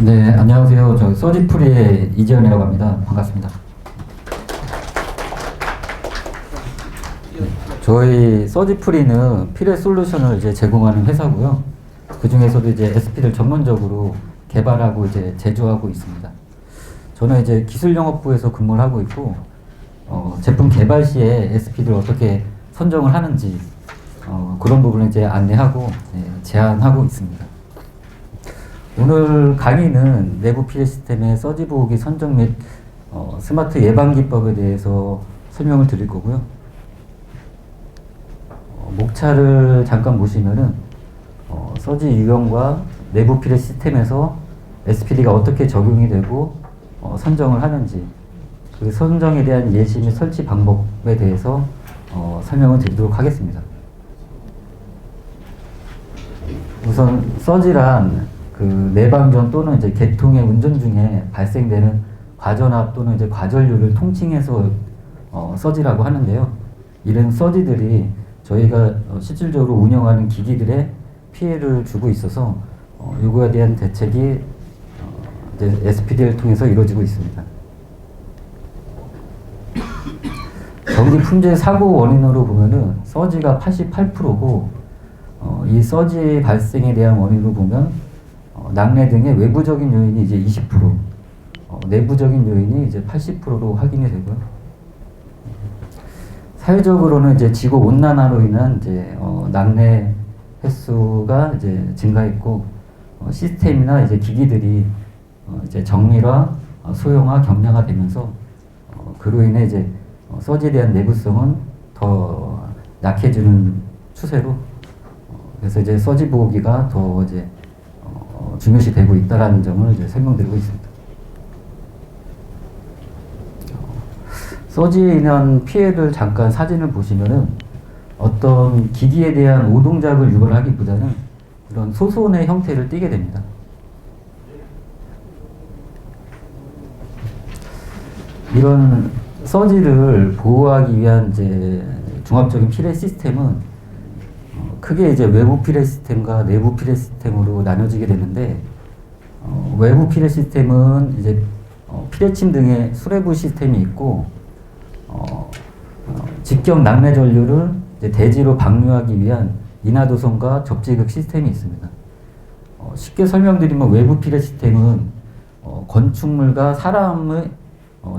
네, 안녕하세요. 저 서지프리의 이재현이라고 합니다. 반갑습니다. 저희 서지프리는 피레 솔루션을 이제 제공하는 회사고요. 그 중에서도 이제 SP를 전문적으로 개발하고 이제 제조하고 있습니다. 저는 이제 기술 영업부에서 근무를 하고 있고, 제품 개발 시에 SP를 어떻게 선정을 하는지 그런 부분을 이제 안내하고 제안하고 있습니다. 오늘 강의는 내부 피레 시스템의 서지 보호기 선정 및 스마트 예방 기법에 대해서 설명을 드릴 거고요. 목차를 잠깐 보시면은 서지 유형과 내부 피레 시스템에서 SPD가 어떻게 적용이 되고 선정을 하는지, 그 선정에 대한 예시 및 설치 방법에 대해서 설명을 드리도록 하겠습니다. 우선 서지란 그 내방전 또는 이제 계통의 운전 중에 발생되는 과전압 또는 이제 과전류를 통칭해서 서지라고 하는데요. 이런 서지들이 저희가 실질적으로 운영하는 기기들에 피해를 주고 있어서 이거에 대한 대책이 이제 SPD를 통해서 이루어지고 있습니다. 전기 품질 사고 원인으로 보면은 서지가 88%고 이 서지 발생에 대한 원인으로 보면 낙뢰 등의 외부적인 요인이 이제 20%, 내부적인 요인이 이제 80%로 확인이 되고요. 사회적으로는 이제 지구 온난화로 인한 이제 낙뢰 횟수가 이제 증가했고, 시스템이나 이제 기기들이 이제 정밀화, 소형화, 경량화되면서 그로 인해 이제 서지에 대한 내구성은 더 약해지는 추세로, 그래서 이제 서지 보호기가 더 이제 중요시 되고 있다라는 점을 이제 설명드리고 있습니다. 서지에 인한 피해를 잠깐 사진을 보시면은 어떤 기기에 대한 오동작을 유발하기보다는 이런 소손의 형태를 띠게 됩니다. 이런 서지를 보호하기 위한 이제 종합적인 피해 시스템은 크게 이제 외부 피레 시스템과 내부 피레 시스템으로 나눠지게 되는데, 외부 피레 시스템은 이제 피레침 등의 수레부 시스템이 있고, 직경 낙뢰 전류를 이제 대지로 방류하기 위한 인하도선과 접지극 시스템이 있습니다. 쉽게 설명드리면 외부 피레 시스템은 건축물과 사람의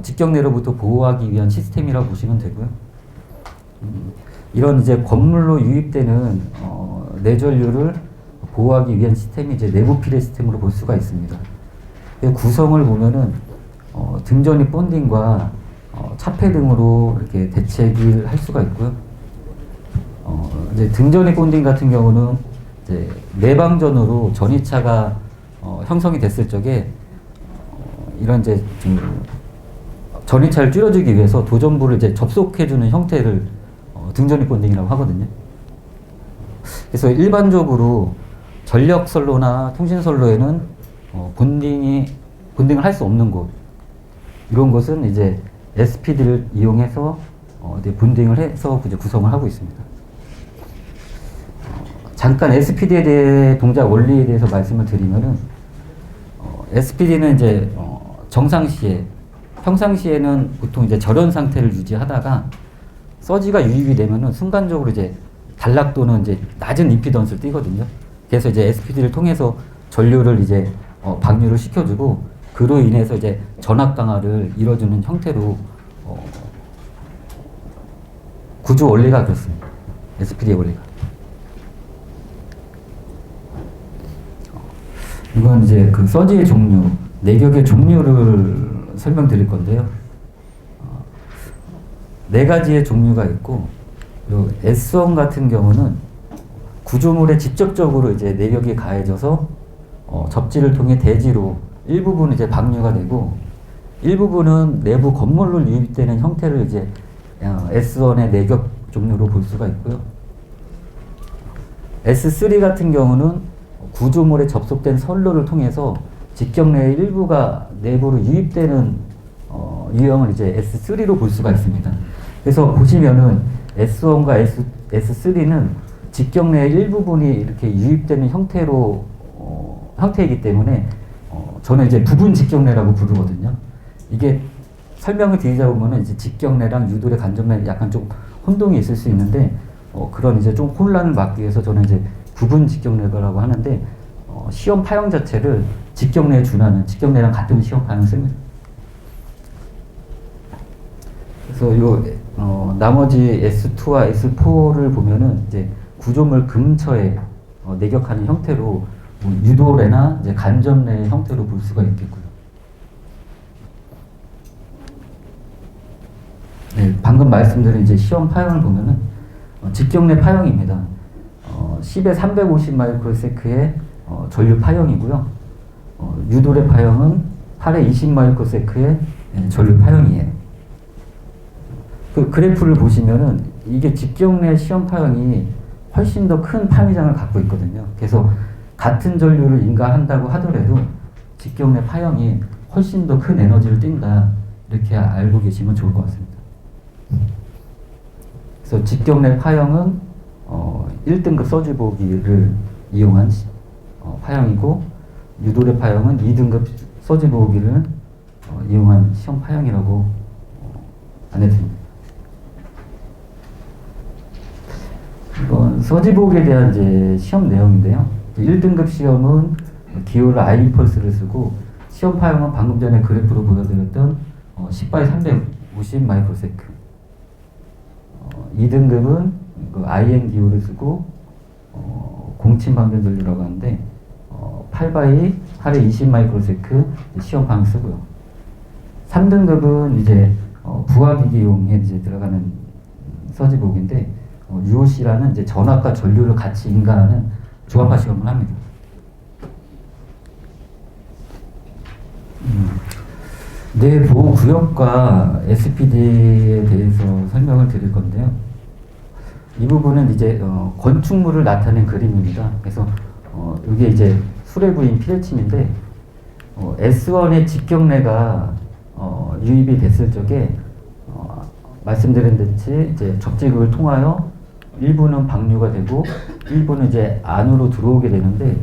직경내로부터 보호하기 위한 시스템이라고 보시면 되고요. 이런 이제 건물로 유입되는 내전류를 보호하기 위한 시스템이 이제 내부 피레 시스템으로 볼 수가 있습니다. 구성을 보면은 등전이 본딩과 차폐 등으로 이렇게 대책을 할 수가 있고요. 이제 등전이 본딩 같은 경우는 이제 내방전으로 전이차가 형성이 됐을 적에 이런 이제 좀 전이차를 줄여주기 위해서 도전부를 이제 접속해주는 형태를 등전이 본딩이라고 하거든요. 그래서 일반적으로 전력선로나 통신선로에는 본딩을 할 수 없는 곳, 이런 것은 이제 SPD를 이용해서 이제 본딩을 해서 이제 구성을 하고 있습니다. 잠깐 SPD에 대해 동작 원리에 대해서 말씀을 드리면은 SPD는 이제 평상시에는 보통 이제 절연 상태를 유지하다가 서지가 유입이 되면은 순간적으로 이제 단락 또는 이제 낮은 임피던스를 띄거든요. 그래서 이제 SPD를 통해서 전류를 이제 방류를 시켜주고, 그로 인해서 이제 전압 강화를 이뤄주는 형태로 구조 원리가 그렇습니다. SPD의 원리가. 이건 이제 그 서지의 종류, 내격의 종류를 설명드릴 건데요. 네 가지의 종류가 있고, 요 S원 같은 경우는 구조물에 직접적으로 이제 내격이 가해져서 접지를 통해 대지로 일부분 이제 방류가 되고, 일부분은 내부 건물로 유입되는 형태를 이제 S1의 내격 종류로 볼 수가 있고요. S3 같은 경우는 구조물에 접속된 선로를 통해서 직경 내의 일부가 내부로 유입되는 유형을 이제 S3로 볼 수가 있습니다. 그래서 보시면은 S1과 S3는 직경 내의 일부분이 이렇게 유입되는 형태이기 때문에 저는 이제 부분 직경례라고 부르거든요. 이게 설명을 드리자 보면은 이제 직경례랑 유도례, 간접례 약간 좀 혼동이 있을 수 있는데 그런 이제 좀 혼란을 막기 위해서 저는 이제 부분 직경례라고 하는데 시험 파형 자체를 직경례에 준하는 직경례랑 같은 시험 파형을 씁니다. 그래서 나머지 S2와 S4를 보면은 이제 구조물 근처에 내격하는 형태로 뭐 유도례나 이제 간접례 형태로 볼 수가 있겠고요. 네, 방금 말씀드린 이제 시험 파형을 보면은 직경례 파형입니다. 10에 350 마이크로세크의 전류 파형이고요. 유도례 파형은 8에 20 마이크로세크의 전류 파형이에요. 그 그래프를 보시면은 이게 직경례 시험 파형이 훨씬 더 큰 파미장을 갖고 있거든요. 그래서 같은 전류를 인가한다고 하더라도 직경례 파형이 훨씬 더 큰 에너지를 띈다. 이렇게 알고 계시면 좋을 것 같습니다. 그래서 직경례 파형은 1등급 서지보기를 이용한 파형이고 유도례 파형은 2등급 서지보기를 이용한 시험 파형이라고 안내드립니다. 이건 서지보기에 대한 이제 시험 내용인데요. 1등급 시험은 기호를 I 펄스를 쓰고 시험 파형은 방금 전에 그래프로 보여드렸던 10바이 350 마이크로세크. 2등급은 그 IN 기호를 쓰고 공침 방전 전류라고 하는데 8바이 8에 20 마이크로세크 시험 파형 쓰고요. 3등급은 이제 부하기기용에 이제 들어가는 서지보기인데 UOC라는 이제 전압과 전류를 같이 인가하는 조합화 시험을 합니다. 내보호 구역과 SPD에 대해서 설명을 드릴 건데요. 이 부분은 이제 건축물을 나타낸 그림입니다. 그래서 이게 이제 수레부인 피레침인데 S1의 직경례가 유입이 됐을 적에 말씀드린 듯이 이제 접지극을 통하여 일부는 방류가 되고 일부는 이제 안으로 들어오게 되는데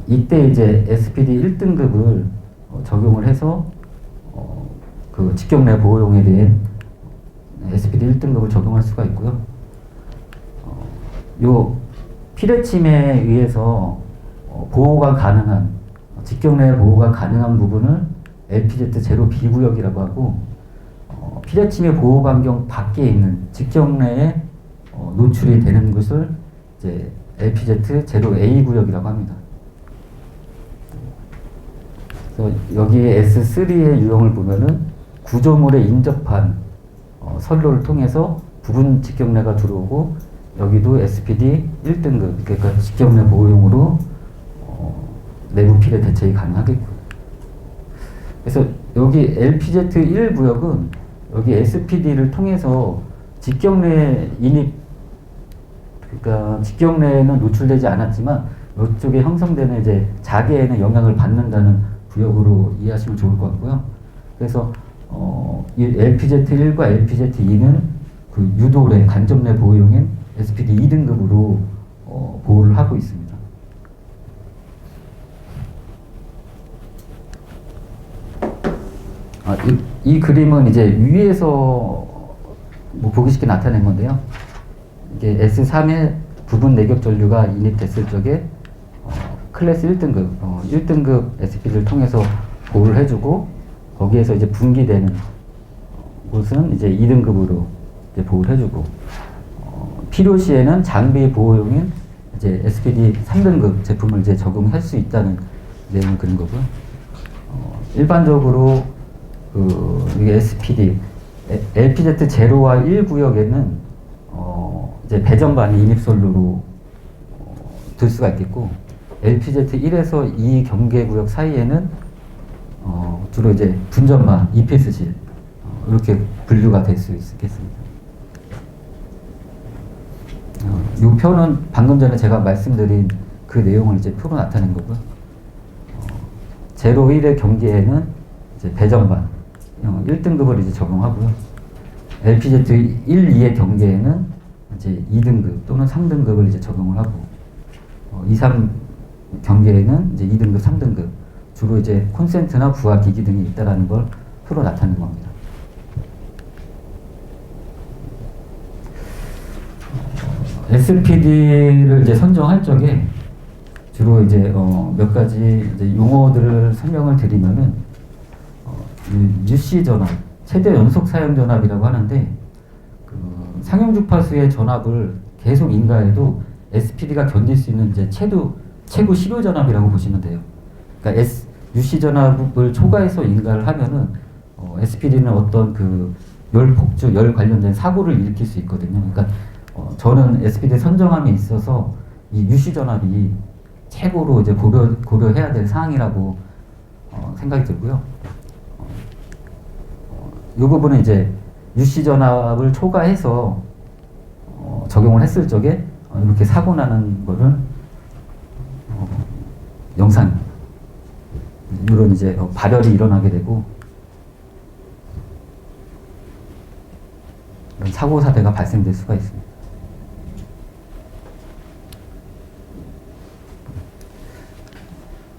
이때 이제 SPD 1등급을 적용을 해서 그 직경례 보호용에 대한 SPD 1등급을 적용할 수가 있고요. 요 피레침에 의해서 보호가 가능한 직경례 보호가 가능한 부분을 LPZ 제로 B구역이라고 하고 피레침의 보호 반경 밖에 있는 직경례에 노출이 되는 것을 이제 LPZ 제로 A 구역이라고 합니다. 그래서 여기에 S3의 유형을 보면은 구조물에 인접한 선로를 통해서 부분 직경례가 들어오고 여기도 SPD 1등급 그러니까 직경례 보호용으로 내부 피레 대책이 가능하겠고요. 그래서 여기 LPZ1 구역은 여기 SPD를 통해서 직경례 인입 그러니까 직경례에는 노출되지 않았지만 이쪽에 형성되는 이제 자개에는 영향을 받는다는 구역으로 이해하시면 좋을 것 같고요. 그래서 이 LPZ1과 LPZ2는 그 유도례 간접례 보호용인 SPD 2등급으로 보호를 하고 있습니다. 이 그림은 이제 위에서 뭐 보기 쉽게 나타낸 건데요. 이게 S3의 부분 내격 전류가 인입됐을 적에 클래스 1등급, 1등급 SPD를 통해서 보호를 해주고 거기에서 이제 분기되는 곳은 이제 2등급으로 이제 보호를 해주고 필요시에는 장비 보호용인 이제 SPD 3등급 제품을 이제 적용할 수 있다는 내용을 그린 거고요. 일반적으로 이게 SPD, LPZ 0와 1 구역에는 이제 배전반이 인입선로로 들 수가 있겠고 LPZ 1에서 2 경계구역 사이에는 주로 이제 분전반, EPS실 이렇게 분류가 될 수 있겠습니다. 이 표는 방금 전에 제가 말씀드린 그 내용을 이제 표로 나타낸 거고요. 0, 1의 경계에는 이제 배전반 1등급을 이제 적용하고요. LPZ 1, 2의 경계에는 이제 2등급 또는 3등급을 이제 적용을 하고 2, 3 경계에는 이제 2등급, 3등급 주로 이제 콘센트나 부하 기기 등이 있다라는 걸 표로 나타내는 겁니다. SPD를 이제 선정할 적에 주로 이제 몇 가지 이제 용어들을 설명을 드리면은 UC 전압, 최대 연속 사용 전압이라고 하는데 그 상용 주파수의 전압을 계속 인가해도 SPD가 견딜 수 있는 이제 최고 실효 전압이라고 보시면 돼요. 그러니까 UC 전압을 초과해서 인가를 하면은 SPD는 어떤 그 열 폭주, 열 관련된 사고를 일으킬 수 있거든요. 그러니까 저는 SPD 선정함에 있어서 이 UC 전압이 최고로 이제 고려해야 될 사항이라고 생각이 들고요. 이 부분은 이제 UC 전압을 초과해서 적용을 했을 적에 이렇게 사고 나는 거를 영상 이런 이제 발열이 일어나게 되고 이런 사고 사대가 발생될 수가 있습니다.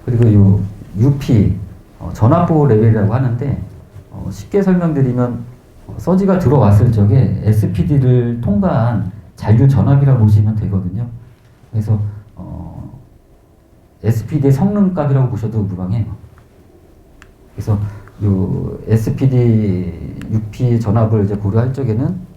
그리고 이 UP 전압 보호 레벨이라고 하는데 쉽게 설명드리면 서지가 들어왔을 적에 SPD를 통과한 잔류 전압이라고 보시면 되거든요. 그래서 SPD의 성능값이라고 보셔도 무방해요. 그래서 이 SPD UP 전압을 이제 고려할 적에는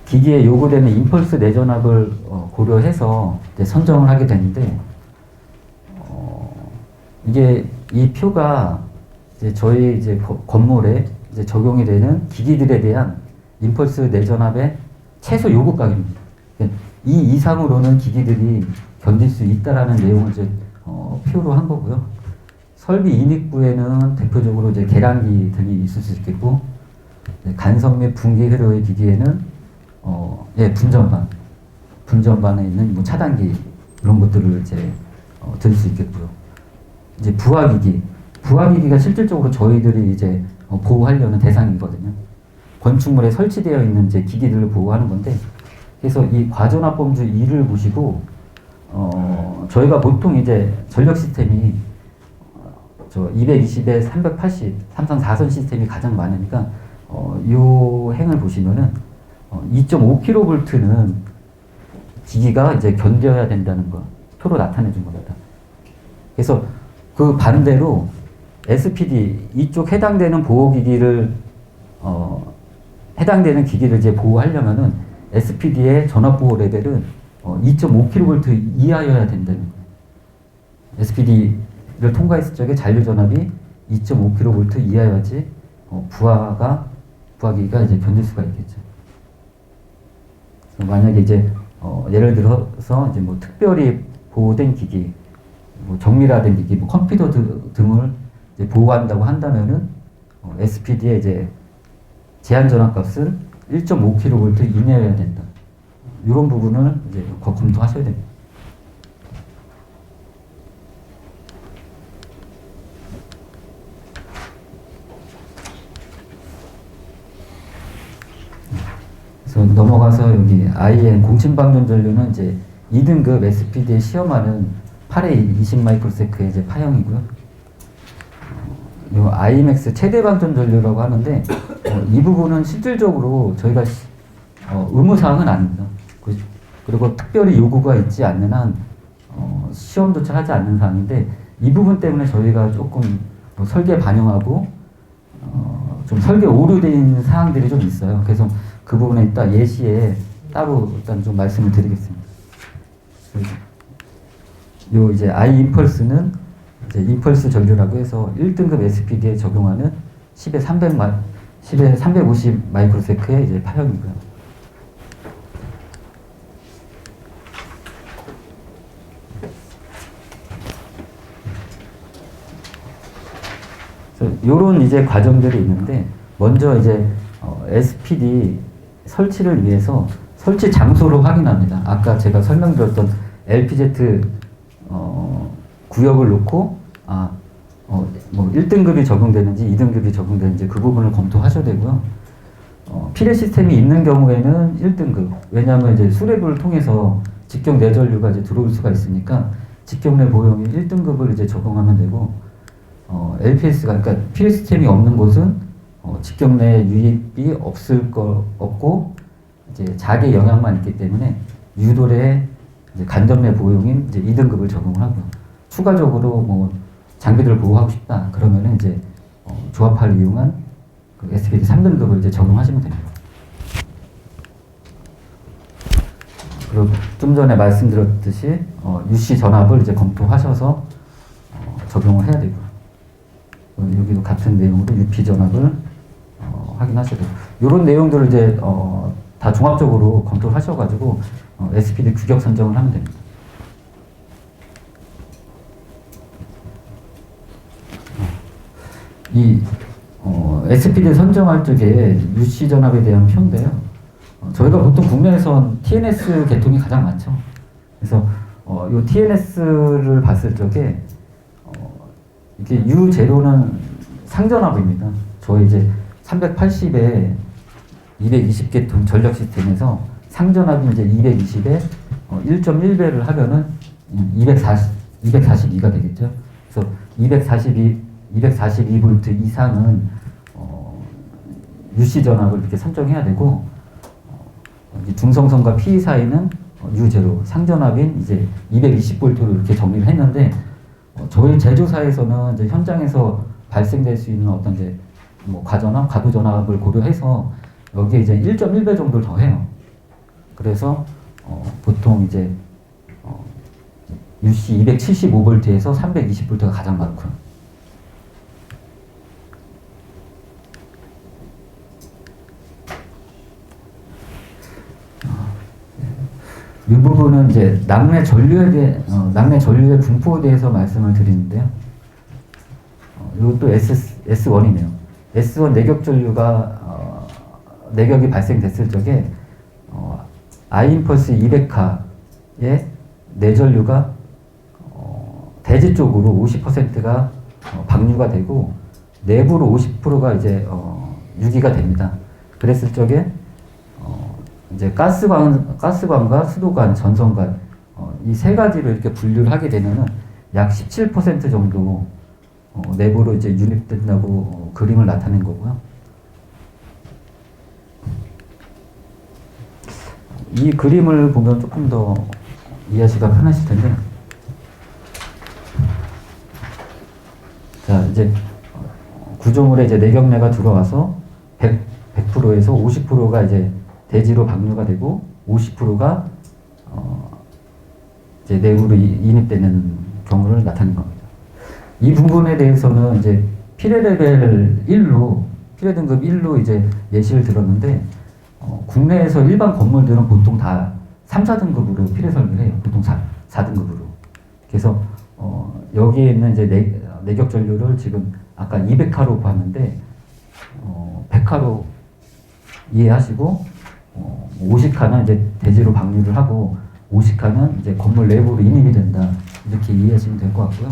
기기에 요구되는 임펄스 내전압을 고려해서 이제 선정을 하게 되는데 이게 이 표가 이제 저희 이제 건물에 이제 적용이 되는 기기들에 대한 임펄스 내전압의 최소 요구가입니다. 이 이상으로는 기기들이 견딜 수 있다라는 내용을 이제 표로 한 거고요. 설비 인입구에는 대표적으로 이제 계량기 등이 있을 수 있겠고 간섭 및 분기 회로의 기기에는 분전반에 있는 뭐 차단기 이런 것들을 이제 들 수 있겠고요. 이제 부하기기가 실질적으로 저희들이 이제 보호하려는 대상이거든요. 건축물에 설치되어 있는 이제 기기들을 보호하는 건데, 그래서 이 과전압 범주 2를 보시고 저희가 보통 이제 전력 시스템이 저 220에 380, 삼성 4선 시스템이 가장 많으니까 요 행을 보시면은 2.5kV는 기기가 이제 견뎌야 된다는 거 표로 나타내 준 겁니다. 그래서 그 반대로 SPD 이쪽 해당되는 보호기기를 해당되는 기기를 이제 보호하려면은 SPD의 전압 보호 레벨은 2.5kV 이하여야 된다는 거예요. SPD를 통과했을 적에 잔류 전압이 2.5kV 이하여야지 부하기기가 이제 견딜 수가 있겠죠. 만약에 이제 예를 들어서 이제 뭐 특별히 보호된 기기, 뭐 정밀화된 기기, 뭐 컴퓨터 등을 이제 보호한다고 한다면은 SPD의 이제 제한 전압값은 1.5kV 이내여야 된다. 이런 부분을 이제 검토하셔야 됩니다. 그래서 넘어가서 여기 IN 공침방전 전류는 이제 2등급 SPD에 시험하는 8에 20 마이크로세크의 이제 파형이고요. 요 IMAX 최대 방전 전류라고 하는데 이 부분은 실질적으로 저희가 의무사항은 아닙니다. 그리고 특별히 요구가 있지 않는 한 시험조차 하지 않는 사항인데 이 부분 때문에 저희가 조금 설계 반영하고 좀 설계 오류된 사항들이 좀 있어요. 그래서 그 부분에 이따 예시에 따로 일단 좀 말씀을 드리겠습니다. 요 이제 I 임펄스는 이제 임펄스 전류라고 해서 1등급 SPD에 적용하는 10에 350 마이크로세크의 이제 파형이고요. 요런 이제 과정들이 있는데 먼저 이제 SPD 설치를 위해서 설치 장소를 확인합니다. 아까 제가 설명드렸던 LPZ 구역을 놓고 뭐 1등급이 적용되는지 2등급이 적용되는지 그 부분을 검토하셔야 되고요. 피레 시스템이 있는 경우에는 1등급. 왜냐하면 이제 수레부를 통해서 직경 내전류가 이제 들어올 수가 있으니까 직경 내 보형이 1등급을 이제 적용하면 되고, LPS가, 그러니까 피레 시스템이 없는 곳은 직경 내 유입이 없고, 이제 자기 영향만 있기 때문에 유도례 이제 간접 내 보형인 이제 2등급을 적용을 하고요. 추가적으로 뭐 장비들을 보호하고 싶다 그러면은 이제 조합할 이용한 그 SPD 3등급을 이제 적용하시면 됩니다. 그리고 좀 전에 말씀드렸듯이 UC 전압을 이제 검토하셔서 적용을 해야 되고요. 여기도 같은 내용으로 UP 전압을 확인하셔야 되고, 이런 내용들을 이제 다 종합적으로 검토를 하셔가지고 SPD 규격 선정을 하면 됩니다. 이 SPD 선정할 적에 UC 전압에 대한 표인데요. 저희가 보통 국내에선 TNS 계통이 가장 많죠. 그래서 이 TNS를 봤을 적에 이게 U0는 상전압입니다. 저희 이제 380에 220계통 전력 시스템에서 상전압이 이제 220에 1.1배를 하면은 242가 되겠죠. 그래서 242V 이상은 UC 전압을 이렇게 선정해야 되고, 중성선과 PE 사이는 U0, 상전압인 이제 220V로 이렇게 정리를 했는데, 저희 제조사에서는 이제 현장에서 발생될 수 있는 어떤 이제 뭐 과전압, 가도 전압을 고려해서 여기에 이제 1.1배 정도를 더해요. 그래서 보통 이제 UC 275V에서 320V가 가장 많고요. 이 부분은 이제 낙내 전류의 분포에 대해서 말씀을 드리는데요. 이것도 S1이네요. S1 내격 전류가 내격이 발생됐을 적에 I임펄스 200하의 내전류가 대지 쪽으로 50%가 방류가 되고 내부로 50%가 이제 유기가 됩니다. 그랬을 적에 이제 가스관과 수도관, 전선관 이 세 가지로 이렇게 분류를 하게 되면은 약 17% 정도 내부로 이제 유입된다고 그림을 나타낸 거고요. 이 그림을 보면 조금 더 이해하시기가 편하실 텐데, 자 이제 구조물에 이제 내격내가 들어와서 100%에서 50%가 이제 대지로 방류가 되고 50%가 이제 내부로 인입되는 경우를 나타낸 겁니다. 이 부분에 대해서는 이제 피레 레벨 1로, 피레 등급 1로 이제 예시를 들었는데, 국내에서 일반 건물들은 보통 다 3, 4등급으로 피레 설계를 해요. 보통 4등급으로. 그래서 여기에 있는 이제 내격 전류를 지금 아까 200하로 봤는데 100하로 이해하시고 50하는 이제 대지로 방류를 하고 50하는 이제 건물 내부로 인입이 된다, 이렇게 이해하시면 될 것 같고요.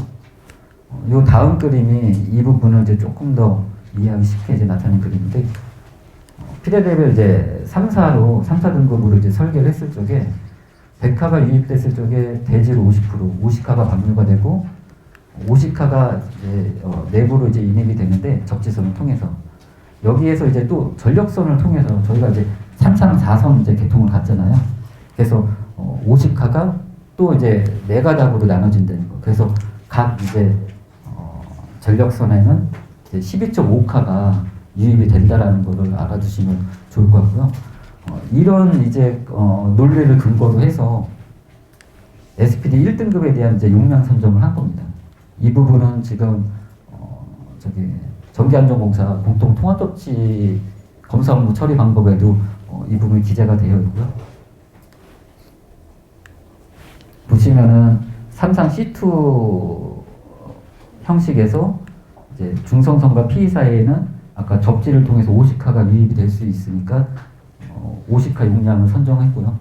이 다음 그림이 이 부분을 이제 조금 더 이해하기 쉽게 이제 나타낸 그림인데, 피레 레벨 이제 3, 4등급으로 이제 설계를 했을 적에 100하가 유입됐을 적에 대지로 50%, 50하가 방류가 되고 50하가 이제 내부로 이제 인입이 되는데 적지선을 통해서, 여기에서 이제 또 전력선을 통해서 저희가 이제 3선, 4선 이제 계통을 갔잖아요. 그래서 50하가 또 이제 네 가닥으로 나눠진다는 거. 그래서 각 이제 전력선에는 이제 12.5카가 유입이 된다라는 거를 알아두시면 좋을 것 같고요. 이런 이제 논리를 근거로 해서 SPD 1등급에 대한 이제 용량 선정을 한 겁니다. 이 부분은 지금 전기안전공사 공통 통합조치 검사 업무 처리 방법에도 이 부분이 기재가 되어 있고요. 보시면은 삼상 C2 형식에서 이제 중성선과 PE 사이에는 아까 접지를 통해서 50카가 유입이 될 수 있으니까 50카 용량을 선정했고요.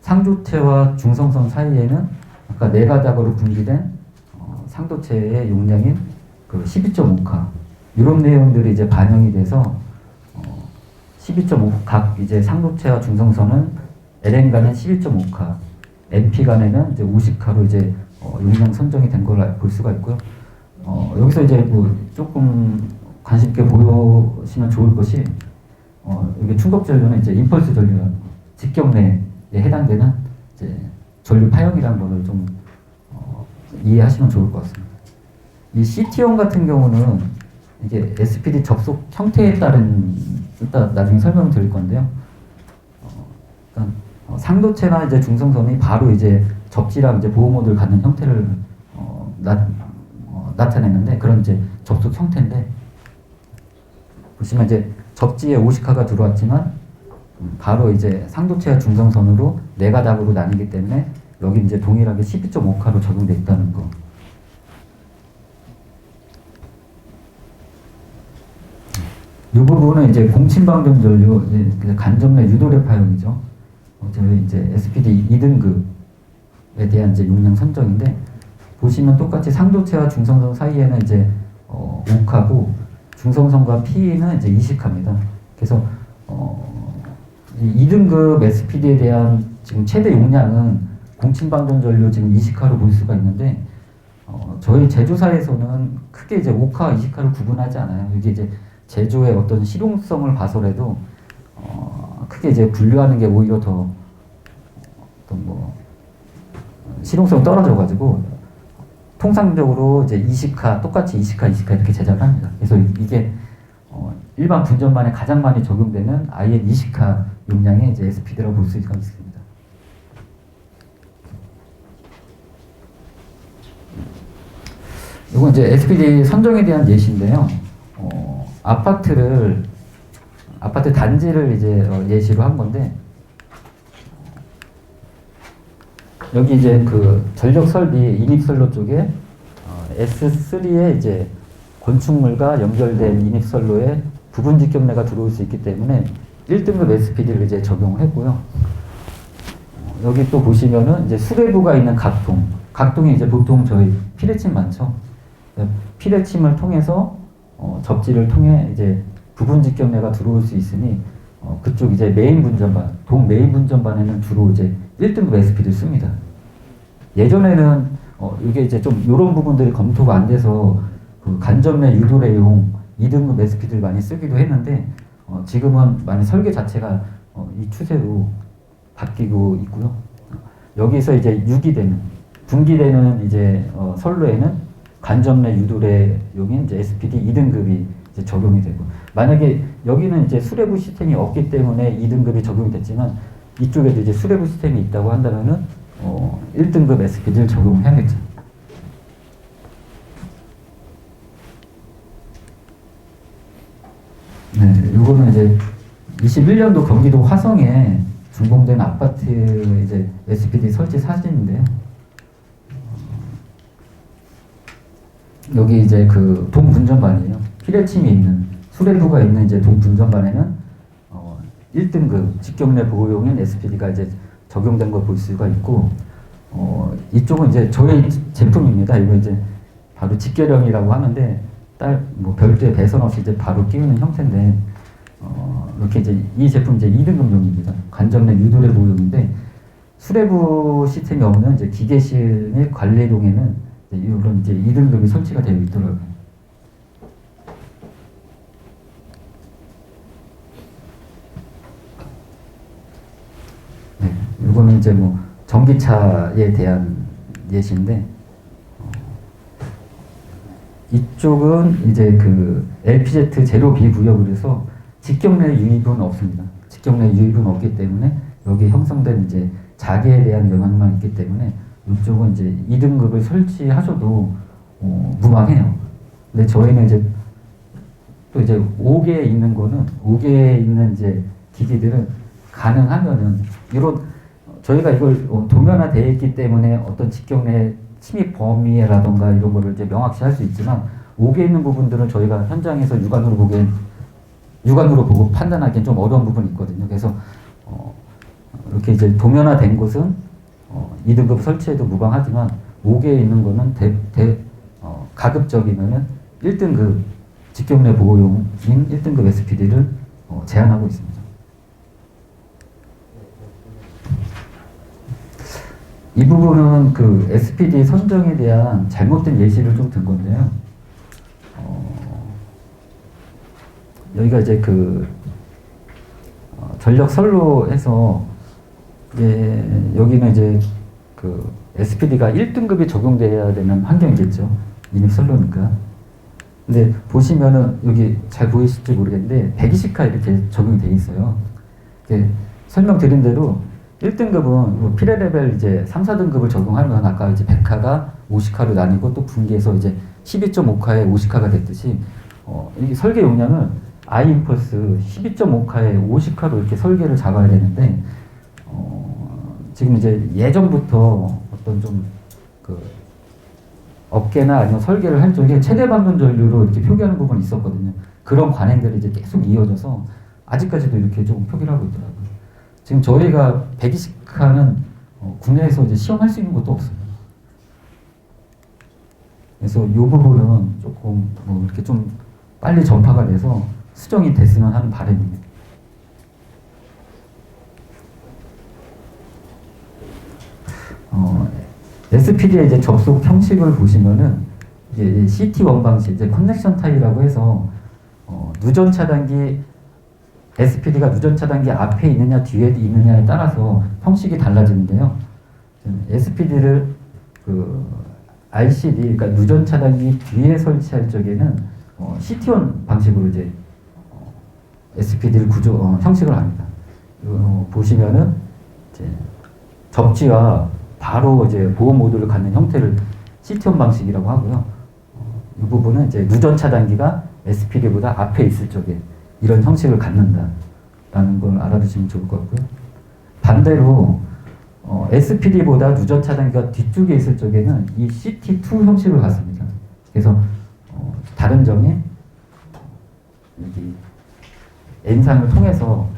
상조체와 중성선 사이에는 아까 네 가닥으로 분기된 상도체의 용량인 그 12.5카, 이런 내용들이 이제 반영이 돼서 12.5, 각 이제 상도체와 중성선은 LN 간에 11.5카, MP 간에는 이제 50카로 이제 용량 선정이 된 걸로 볼 수가 있고요. 여기서 이제 뭐 조금 관심 있게 보시면 좋을 것이 이게 충격 전류는 이제 임펄스 전류라는 거, 직경내에 해당되는 이제 전류 파형이라는 거를 좀 이해하시면 좋을 것 같습니다. 이 CT형 같은 경우는 이게 SPD 접속 형태에 따른 이따 나중에 설명을 드릴 건데요. 그러니까 상도체나 이제 중성선이 바로 이제 접지랑 이제 보호 모드를 갖는 형태를 나타내는데 그런 이제 접속 형태인데 보시면 이제 접지에 50카가 들어왔지만 바로 이제 상도체와 중성선으로 네 가닥으로 나뉘기 때문에 여기 이제 동일하게 12.5카로 적용되어 있다는 거. 이 부분은 이제 공침방전 전류, 간접내 유도례 파형이죠. 저희 이제 SPD 2등급에 대한 이제 용량 선정인데 보시면 똑같이 상도체와 중성선 사이에는 이제 5카고 중성선과 P는 이제 20카입니다. 그래서 2등급 SPD에 대한 지금 최대 용량은 공침방전 전류 지금 20카로 볼 수가 있는데 저희 제조사에서는 크게 이제 5카, 20카를 구분하지 않아요. 이게 이제 제조의 어떤 실용성을 봐서라도 크게 이제 분류하는 게 오히려 더 어떤 뭐 실용성 떨어져가지고 통상적으로 이제 20카 똑같이 20카, 20카 이렇게 제작을 합니다. 그래서 이게 일반 분전반에 가장 많이 적용되는 IN 20카 용량의 이제 SPD라고 볼 수가 있습니다. 이건 이제 SPD 선정에 대한 예시인데요. 아파트 단지를 이제 예시로 한 건데 여기 이제 그 전력 설비 인입선로 쪽에 S3에 이제 건축물과 연결된 인입선로에 부분 직경내가 들어올 수 있기 때문에 1등급 SPD를 이제 적용했고요. 여기 또 보시면은 이제 수레부가 있는 각동이 이제 보통 저희 피레침 많죠. 피레침을 통해서 접지를 통해 이제 부분 직경내가 들어올 수 있으니 그쪽 이제 메인 분전반, 동 메인 분전반에는 주로 이제 1등급 SPD를 씁니다. 예전에는 이게 이제 좀 이런 부분들이 검토가 안 돼서 그 간접내 유도례용 2등급 SPD를 많이 쓰기도 했는데 지금은 많이 설계 자체가 이 추세로 바뀌고 있고요. 여기서 이제 유기되는, 분기되는 이제 선로에는 간접내 유도례용인 이제 SPD 2등급이 이제 적용이 되고 만약에 여기는 이제 수레부 시스템이 없기 때문에 2등급이 적용이 됐지만 이쪽에도 이제 수레부 시스템이 있다고 한다면은 1등급 SPD를 적용해야겠죠. 네, 요거는 이제 21년도 경기도 화성에 준공된 아파트 이제 SPD 설치 사진인데요. 여기 이제 그 동분전반이에요. 피레침이 있는 수레부가 있는 이제 동분전반에는 1등급 직경내 보호용인 SPD가 이제 적용된 걸 볼 수가 있고 이쪽은 이제 저희 제품입니다. 이거 이제 바로 직계령이라고 하는데 뭐 별도의 배선 없이 이제 바로 끼우는 형태인데 이렇게 이제 이 제품 이제 2등급용입니다. 간접내 유도례 보호용인데 수레부 시스템이 없는 이제 기계실 및 관리용에는 이런 이제 2등급이 설치가 되어 있더라고요. 네, 이거는 이제 뭐 전기차에 대한 예시인데 이쪽은 이제 그 LPZ 제로 B 구역을 해서 직경내 유입은 없습니다. 직경내 유입은 없기 때문에 여기 형성된 이제 자개에 대한 영향만 있기 때문에 이쪽은 이제 2등급을 설치하셔도 무방해요. 근데 저희는 이제 또 이제 5개에 있는 거는 5개에 있는 이제 기기들은 가능하면은 이런 저희가 이걸 도면화되어 있기 때문에 어떤 직경내 침입 범위라던가 이런 거를 이제 명확시 할 수 있지만 5개에 있는 부분들은 저희가 현장에서 육안으로 보고 판단하기엔 좀 어려운 부분이 있거든요. 그래서 이렇게 이제 도면화된 곳은 2등급 설치해도 무방하지만 5개에 있는 거는 가급적이면은 1등급 직경내 보호용인 1등급 SPD를 제한하고 있습니다. 이 부분은 그 SPD 선정에 대한 잘못된 예시를 좀 든 건데요. 여기가 이제 그 전력 선로에서 여기는 이제 그 SPD가 1등급이 적용돼야 되는 환경이겠죠. 인입 선로니까. 근데 보시면은 여기 잘 보이실지 모르겠는데 120카 이렇게 적용이 돼 있어요. 설명드린 대로 1등급은 뭐 피레 레벨 이제 3, 4등급을 적용하면 아까 이제 100카가 50카로 나뉘고 또 분기해서 이제 12.5카에 50카가 됐듯이 이 설계 용량을 아이임펄스 12.5카에 50카로 이렇게 설계를 잡아야 되는데 지금 이제 예전부터 어떤 좀 그 업계나 아니면 설계를 할 적에 최대 방전 전류로 이렇게 표기하는 부분이 있었거든요. 그런 관행들이 이제 계속 이어져서 아직까지도 이렇게 조금 표기를 하고 있더라고요. 지금 저희가 120카는 국내에서 이제 시험할 수 있는 것도 없어요. 그래서 이 부분은 조금 뭐 이렇게 좀 빨리 전파가 돼서 수정이 됐으면 하는 바람입니다. SPD의 이제 접속 형식을 보시면은 이제 CT1 방식, 이제 커넥션 타입이라고 해서 누전 차단기 SPD가 누전 차단기 앞에 있느냐 뒤에 있느냐에 따라서 형식이 달라지는데요. SPD를 그 RCD, 그러니까 누전 차단기 뒤에 설치할 적에는 CT1 방식으로 이제 SPD를 형식을 합니다. 보시면은 이제 접지와 바로 이제 보호 모드를 갖는 형태를 CT1 방식이라고 하고요. 이 부분은 이제 누전 차단기가 SPD보다 앞에 있을 적에 이런 형식을 갖는다라는 걸 알아두시면 좋을 것 같고요. 반대로 SPD보다 누전 차단기가 뒤쪽에 있을 적에는 이 CT2 형식을 갖습니다. 그래서 다른 점이 여기 N상을 통해서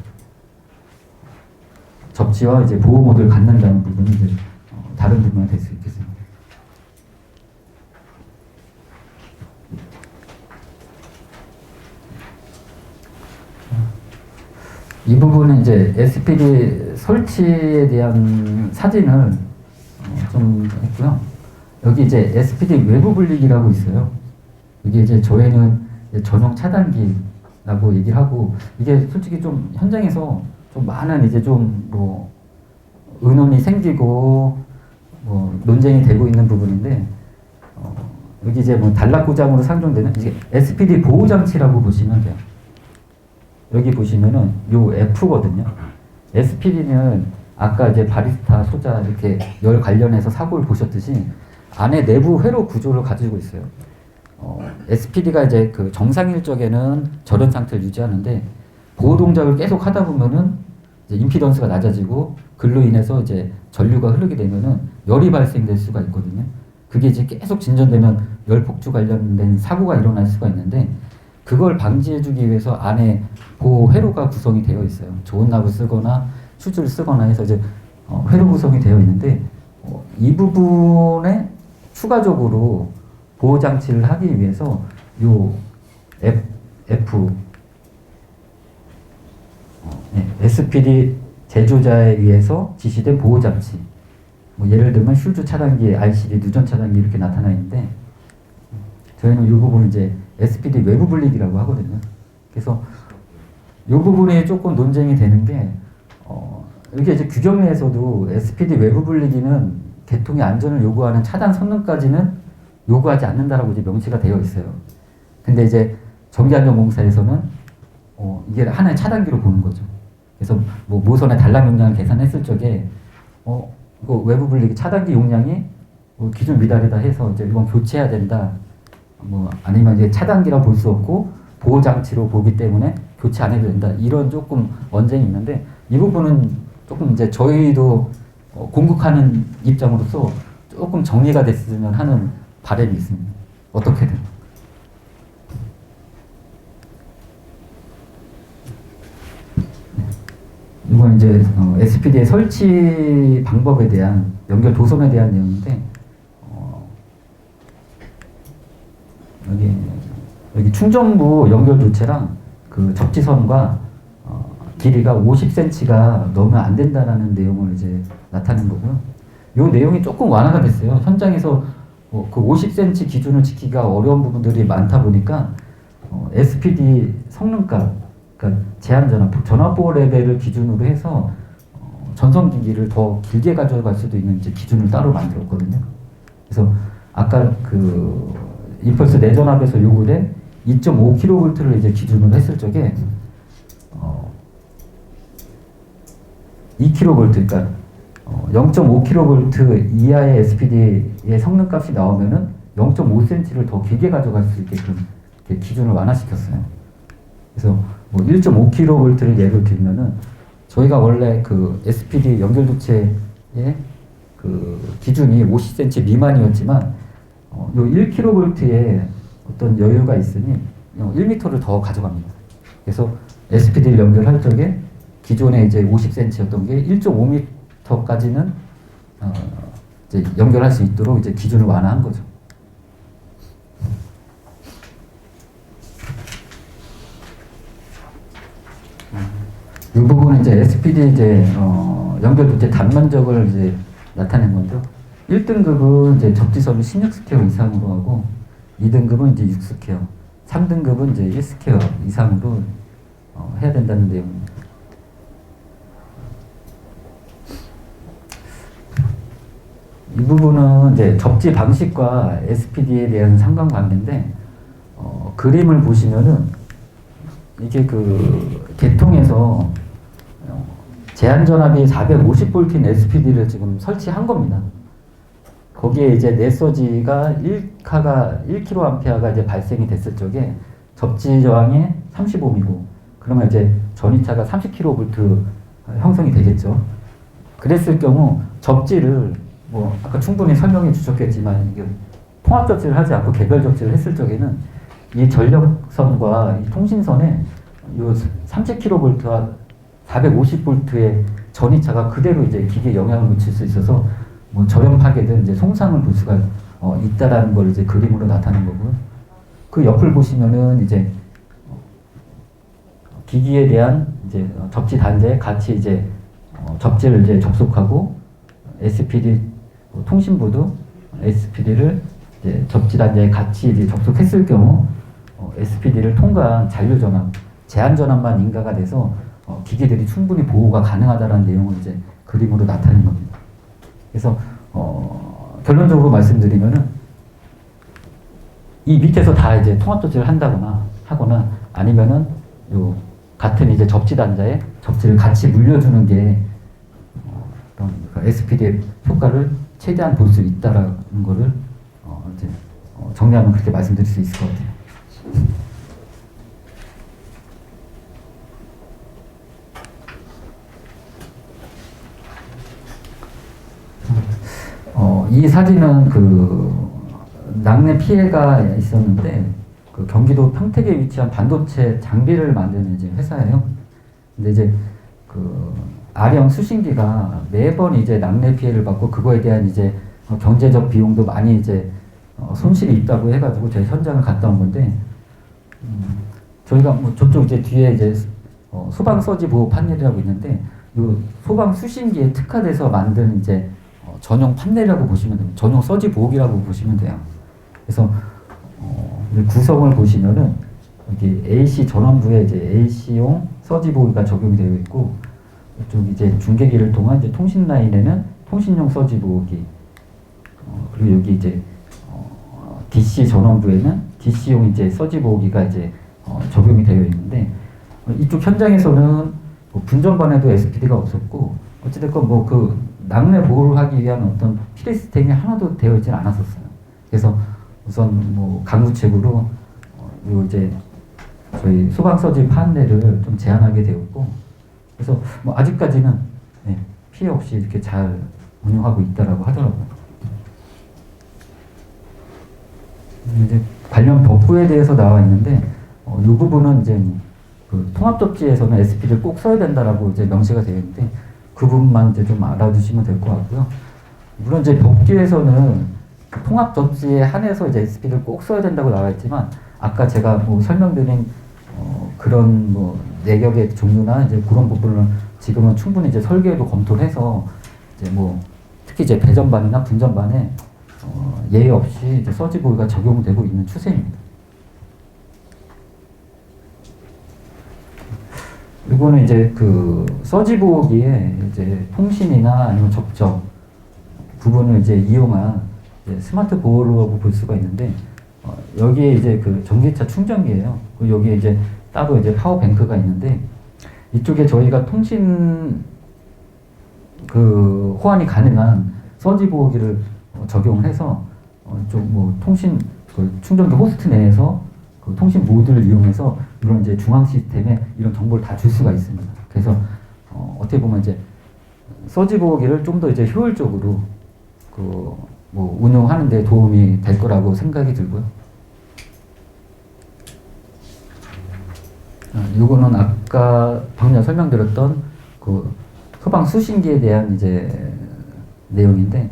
접지와 이제 보호 모드를 갖는다는 부분이 이제 다른 부분이 될 수 있겠습니다. 이 부분은 이제 SPD 설치에 대한 사진을 좀 했고요. 여기 이제 SPD 외부 분리기라고 있어요. 이게 이제 저희는 전용 차단기라고 얘기를 하고, 이게 솔직히 좀 현장에서 좀 많은 이제 좀 뭐 의논이 생기고 뭐 논쟁이 되고 있는 부분인데, 여기 이제 뭐 단락구장으로 상정되는 이게 SPD 보호 장치라고 보시면 돼요. 여기 보시면은 요 F거든요. SPD는 아까 이제 바리스타 소자 이렇게 열 관련해서 사고를 보셨듯이 안에 내부 회로 구조를 가지고 있어요. SPD가 이제 그 정상일 적에는 저런 상태를 유지하는데 보호 동작을 계속 하다 보면은 이제 임피던스가 낮아지고 그로 인해서 이제 전류가 흐르게 되면은 열이 발생될 수가 있거든요. 그게 이제 계속 진전되면 열 폭주 관련된 사고가 일어날 수가 있는데, 그걸 방지해주기 위해서 안에 보호 회로가 구성이 되어 있어요. 좋은 납을 쓰거나 슈즈를 쓰거나 해서 이제 회로 구성이 되어 있는데, 이 부분에 추가적으로 보호 장치를 하기 위해서 요 F SPD 제조자에 의해서 지시된 보호 장치, 뭐 예를 들면 슈즈 차단기, RCD 누전 차단기 이렇게 나타나 있는데, 저희는 이 부분을 이제 SPD 외부 분리기라고 하거든요. 그래서 이 부분이 조금 논쟁이 되는 게, 이게 이제 규정에서도 SPD 외부 분리기는 개통의 안전을 요구하는 차단 성능까지는 요구하지 않는다라고 이제 명시가 되어 있어요. 근데 이제 전기안전공사에서는 이게 하나의 차단기로 보는 거죠. 그래서 뭐 모선의 단락 용량을 계산했을 적에 이거 외부 분리기 차단기 용량이 기준 미달이다 해서 이제 이건 교체해야 된다. 뭐 아니면 이제 차단기라 볼 수 없고 보호 장치로 보기 때문에 교체 안 해도 된다. 이런 조금 언쟁이 있는데, 이 부분은 조금 이제 저희도 공급하는 입장으로서 조금 정리가 됐으면 하는 바람이 있습니다. 어떻게든. 이건 이제 SPD의 설치 방법에 대한 연결 도선에 대한 내용인데, 여기 충전부 연결 교체랑 그 접지선과 길이가 50cm가 넘으면 안 된다라는 내용을 이제 나타낸 거고요. 요 내용이 조금 완화가 됐어요. 현장에서 그 50cm 기준을 지키기가 어려운 부분들이 많다 보니까 SPD 성능값, 그러니까 전압보호 레벨을 기준으로 해서 전송기기를 더 길게 가져갈 수도 있는 이제 기준을 따로 만들었거든요. 그래서 아까 그 임펄스 내전압에서 요구된 2.5kV를 이제 기준으로 했을 적에 2kV, 그러니까 0.5kV 이하의 SPD의 성능값이 나오면은 0.5cm를 더 길게 가져갈 수 있게끔 기준을 완화시켰어요. 그래서 뭐 1.5kV를 예로 들면은 저희가 원래 그 SPD 연결도체의 그 기준이 50cm 미만이었지만 요 1kV의 어떤 여유가 있으니 1m를 더 가져갑니다. 그래서 SPD를 연결할 적에 기존에 이제 50cm였던 게 1.5m까지는 이제 연결할 수 있도록 이제 기준을 완화한 거죠. 이 부분은 이제 SPD 이제 연결도체 단면적을 이제 나타낸 건데요. 1등급은 이제 접지선을 16스퀘어 이상으로 하고 2등급은 이제 6스퀘어, 3등급은 이제 1스퀘어 이상으로 해야 된다는 내용입니다. 이 부분은 이제 접지 방식과 SPD에 대한 상관관계인데 그림을 보시면은 이게 그 개통에서 제한 전압이 450V인 SPD를 지금 설치한 겁니다. 거기에 이제 넷서지가 1kA가 이제 발생이 됐을 적에 접지 저항이 35미고 그러면 이제 전이차가 30kV 형성이 되겠죠. 그랬을 경우 접지를 뭐 아까 충분히 설명해 주셨겠지만 이게 통합 접지를 하지 않고 개별 접지를 했을 적에는 이 전력선과 이 통신선에 요 30kV와 450V의 전이차가 그대로 이제 기계에 영향을 미칠 수 있어서 뭐 절연 파괴든 이제 손상을 볼 수가 있다라는 걸 이제 그림으로 나타낸 거고요. 그 옆을 보시면은 이제 기기에 대한 이제 접지 단자에 같이 이제 접지를 이제 접속하고 SPD 통신부도 SPD를 이제 접지 단자에 같이 이제 접속했을 경우 SPD를 통과한 잔류 전압, 제한 전압만 인가가 돼서 기계들이 충분히 보호가 가능하다는 내용을 이제 그림으로 나타낸 겁니다. 그래서 결론적으로 말씀드리면은 이 밑에서 다 이제 통합 조치를 한다거나 하거나 아니면은 요 같은 이제 접지 단자에 접지를 같이 물려주는 게 SPD의 효과를 최대한 볼 수 있다라는 거를 이제 정리하면 그렇게 말씀드릴 수 있을 것 같아요. 이 사진은 그 낙뢰 피해가 있었는데 그 경기도 평택에 위치한 반도체 장비를 만드는 이제 회사예요. 근데 이제 그 아령 수신기가 매번 이제 낙뢰 피해를 받고 그거에 대한 이제 경제적 비용도 많이 이제 손실이 있다고 해가지고 저희 현장을 갔다 온 건데 저희가 뭐 저쪽 이제 뒤에 이제 소방 서지 보호 판넬이라고 있는데 요 소방 수신기에 특화돼서 만든 이제 전용 판넬이라고 보시면 됩니다. 전용 서지 보호기라고 보시면 돼요. 그래서 구성을 보시면은 여기 AC 전원부에 이제 AC용 서지 보호기가 적용이 되어 있고 이쪽 이제 중계기를 통한 이제 통신 라인에는 통신용 서지 보호기 그리고 여기 이제 DC 전원부에는 DC용 이제 서지 보호기가 이제 적용이 되어 있는데 이쪽 현장에서는 뭐 분전반에도 SPD가 없었고 어찌됐건 뭐 그 낙뢰 보호를 하기 위한 어떤 필시스템이 하나도 되어 있지는 않았었어요. 그래서 우선 뭐 강구책으로 요 이제 저희 소방 서지 판넬을 좀 제한하게 되었고 그래서 뭐 아직까지는 피해 없이 이렇게 잘 운영하고 있다라고 하더라고요. 이제 관련 법규에 대해서 나와 있는데 이 부분은 이제 그 통합접지에서는 SPD를 꼭 써야 된다라고 이제 명시가 되어 있는데 그 부분만 이제 좀 알아두시면 될 것 같고요. 물론 이제 법규에서는 그 통합접지에 한해서 이제 SPD를 꼭 써야 된다고 나와 있지만 아까 제가 뭐 설명드린 그런 뭐 내격의 종류나 이제 그런 부분을 지금은 충분히 이제 설계도 검토를 해서 이제 뭐 특히 이제 배전반이나 분전반에 예외 없이 이제 서지 보호가 적용되고 있는 추세입니다. 이거는 이제 그 서지 보호기에 이제 통신이나 아니면 접점 부분을 이제 이용한 이제 스마트 보호라고 볼 수가 있는데, 여기에 이제 그 전기차 충전기예요. 그리고 여기에 이제 따로 이제 파워뱅크가 있는데, 이쪽에 저희가 통신 그 호환이 가능한 서지 보호기를 적용해서 좀 뭐 통신 그 충전기 호스트 내에서 그 통신 모드를 이용해서 이런 이제 중앙 시스템에 이런 정보를 다 줄 수가 있습니다. 그래서 어떻게 보면 이제 서지 보호기를 좀 더 이제 효율적으로 그 뭐 운영하는 데 도움이 될 거라고 생각이 들고요. 요거는 아까 방금 전에 설명드렸던 그 소방 수신기에 대한 이제 내용인데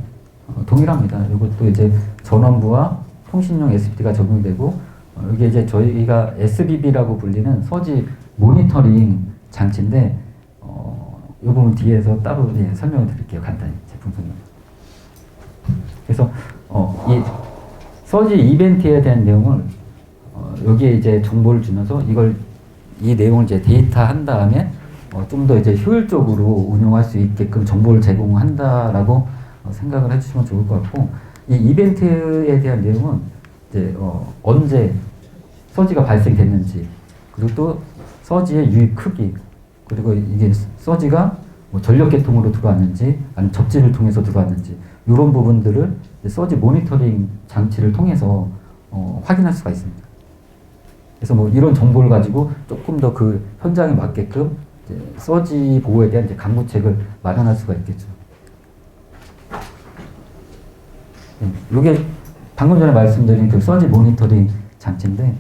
동일합니다. 이것도 이제 전원부와 통신용 SPD가 적용되고, 이게 이제 저희가 SBB라고 불리는 서지 모니터링 장치인데, 이 부분 뒤에서 따로 설명을 드릴게요. 간단히 제품 설명. 그래서 이 서지 이벤트에 대한 내용을 여기에 이제 정보를 주면서 이 내용을 이제 데이터한 다음에 좀 더 이제 효율적으로 운용할 수 있게끔 정보를 제공한다라고 생각을 해주시면 좋을 것 같고, 이 이벤트에 대한 내용은 이제 언제 서지가 발생됐는지, 그리고 또 서지의 유입 크기, 그리고 이게 서지가 뭐 전력 계통으로 들어왔는지 아니면 접지를 통해서 들어왔는지, 이런 부분들을 서지 모니터링 장치를 통해서 확인할 수가 있습니다. 그래서 뭐 이런 정보를 가지고 조금 더 그 현장에 맞게끔 이제 서지 보호에 대한 이제 강구책을 마련할 수가 있겠죠. 이게 방금 전에 말씀드린 그 서지 모니터링 장치인데,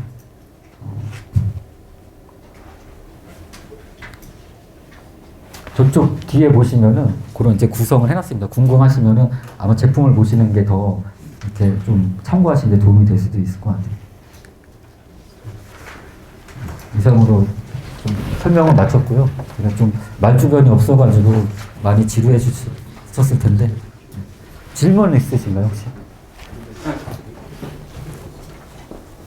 저쪽 뒤에 보시면은 그런 이제 구성을 해놨습니다. 궁금하시면은 아마 제품을 보시는 게 더 이렇게 좀 참고하시는 데 도움이 될 수도 있을 것 같아요. 이상으로 좀 설명을 마쳤고요. 제가 좀 말주변이 없어가지고 많이 지루해 주셨을 텐데, 질문 있으신가요 혹시?